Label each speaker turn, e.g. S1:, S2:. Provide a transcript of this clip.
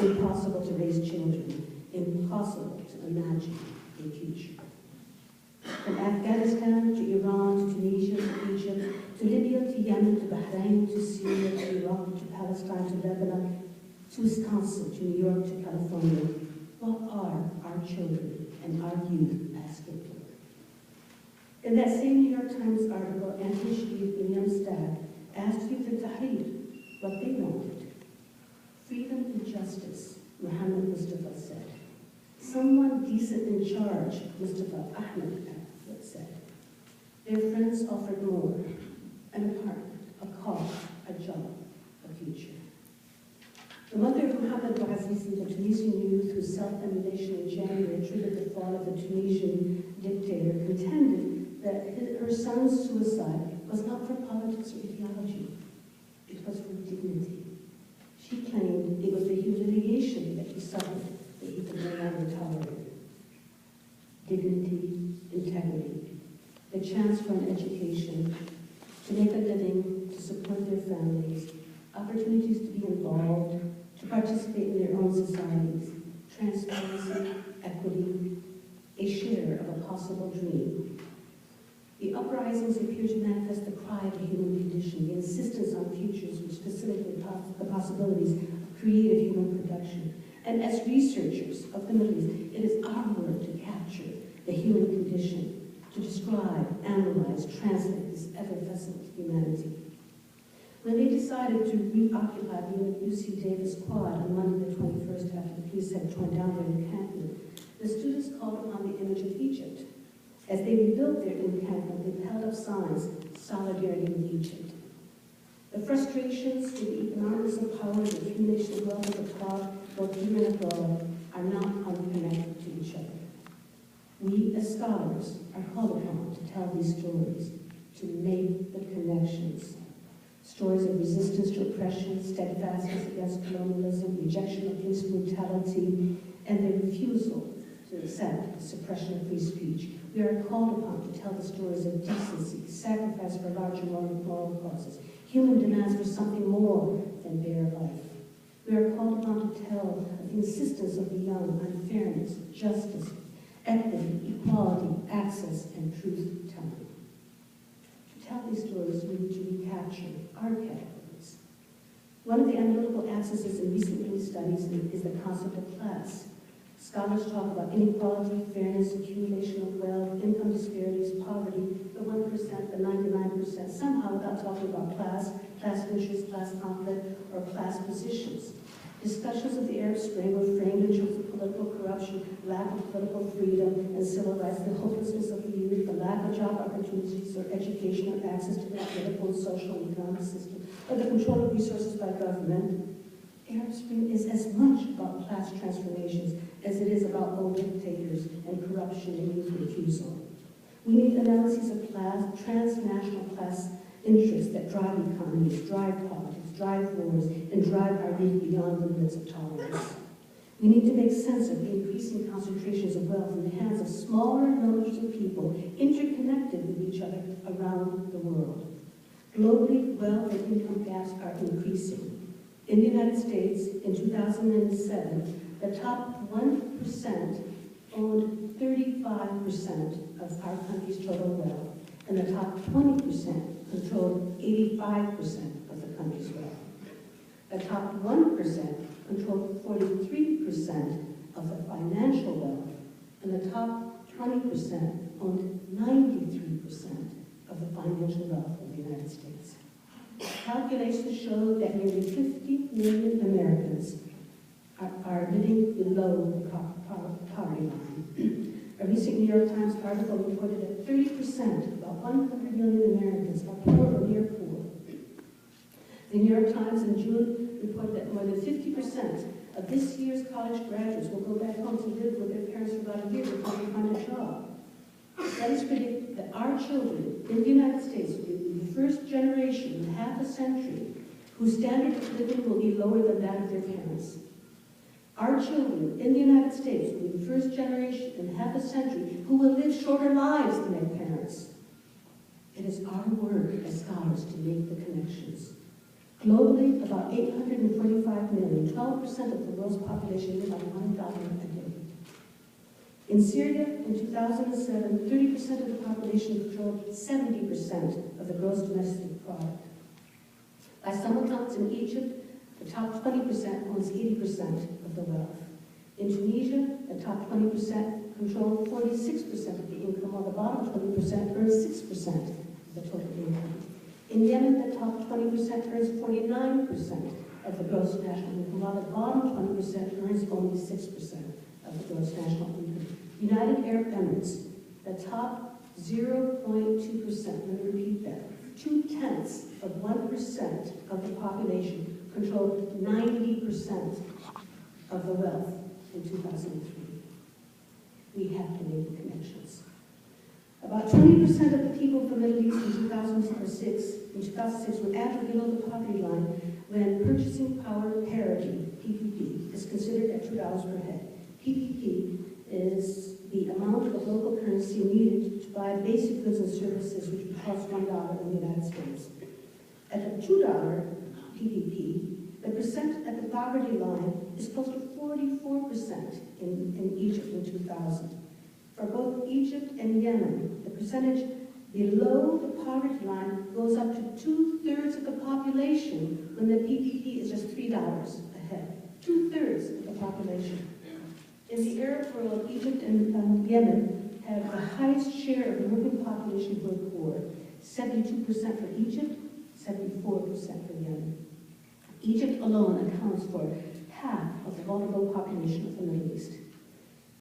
S1: Impossible to raise children. Impossible to imagine a future. From Afghanistan to Iran to Tunisia to Egypt to Libya to Yemen to Bahrain to Syria to Iraq to Palestine to Lebanon to Wisconsin to New York to California, what are our children and our youth asking for? In that same New York Times article, Anthony Sharif and William Stagg asked Youth at Tahrir what they wanted. Freedom and justice, Muhammad Mustafa said. Someone decent in charge, Mustafa Ahmed said. Their friends offered more, an apartment, a car, a job, a future. The mother of Mohamed Bouazizi, the Tunisian youth whose self-immolation in January triggered the fall of the Tunisian dictator, contended that her son's suicide was not for politics or ideology. It was for dignity. She claimed it was the humiliation that he suffered that he could no longer tolerate. Dignity, integrity, the chance for an education, to make a living, to support their families, opportunities to be involved, to participate in their own societies, transparency, equity, a share of a possible dream. The uprisings appear to manifest the cry of the human condition, the insistence on futures which facilitate the possibilities of creative human production. And as researchers of the Middle East, it is our work to capture the human condition, to describe, analyze, translate this effervescent humanity. When they decided to reoccupy the UC Davis quad on Monday the 21st after the police had torn down their encampment, the students called upon the image of Egypt. As they rebuilt their encampment, they held up signs, solidarity with Egypt. The frustrations with the economics of power, the accumulation of wealth at the top, both here and abroad, are not unconnected to each other. We, as scholars, are called upon to tell these stories, to make the connections. Stories of resistance to oppression, steadfastness against colonialism, rejection of police brutality, and the refusal to accept the suppression of free speech. We are called upon to tell the stories of decency, sacrifice for larger moral causes, human demands for something more than bare life. We are called upon to tell of the insistence of the young on fairness, justice, equity, equality, access, and truth-telling. To tell these stories, we need to recapture our categories. One of the analytical axes in recent studies is the concept of class. Scholars talk about inequality, fairness, accumulation of wealth, income disparities, poverty, the 1%, the 99%, somehow without talking about class interest, class conflict, or class positions. Discussions of the Arab Spring were framed in terms of political corruption, lack of political freedom and civil rights, the hopelessness of the youth, the lack of job opportunities or education or access to the political and social and economic system, or the control of resources by government. Arab Spring is as much about class transformations as it is about old dictators and corruption and youth refusal. We need analyses of class, transnational class interests that drive economies, drive politics, drive wars, and drive our youth beyond the limits of tolerance. We need to make sense of the increasing concentrations of wealth in the hands of smaller numbers of people interconnected with each other around the world. Globally, wealth and income gaps are increasing. In the United States, in 2007, the top 1% owned 35% of our country's total wealth, and the top 20% controlled 85% of the country's wealth. The top 1% controlled 43% of the financial wealth, and the top 20% owned 93% of the financial wealth of the United States. Calculations show that nearly 50 million Americans are living below the poverty line. A recent New York Times article reported that 30%, about 100 million Americans, are poor or near poor. The New York Times in June reported that more than 50% of this year's college graduates will go back home to live with their parents for about a year before they find a job. Studies predict that our children in the United States will be the first generation in half a century whose standard of living will be lower than that of their parents. Our children in the United States will be the first generation in half a century who will live shorter lives than their parents. It is our work as scholars to make the connections. Globally, about 845 million, 12% of the world's population live on $1 a day. In Syria, in 2007, 30% of the population controlled 70% of the gross domestic product. By some accounts in Egypt, the top 20% owns 80% of the wealth. In Tunisia, the top 20% control 46% of the income, while the bottom 20% earns 6% of the total income. In Yemen, the top 20% earns 49% of the gross national income, while the bottom 20% earns only 6% of the gross national income. United Arab Emirates, the top 0.2%, let me repeat that, 0.2% of the population controlled 90% of the wealth in 2003. We have to make the connections. About 20% of the people of the Middle East in 2006 were at or below the poverty line when purchasing power parity, PPP, is considered at $2 per head. PPP is the amount of local currency needed to buy basic goods and services which would cost $1 in the United States. At the $2 PPP, the percent at the poverty line is close to 44% in Egypt in 2000. For both Egypt and Yemen, the percentage below the poverty line goes up to 2/3 of the population when the PPP is just $3 a head. 2/3 of the population. In the Arab world, Egypt and Yemen have the highest share of the working population who are poor. 72% for Egypt, 74% for Yemen. Egypt alone accounts for half of the vulnerable population of the Middle East.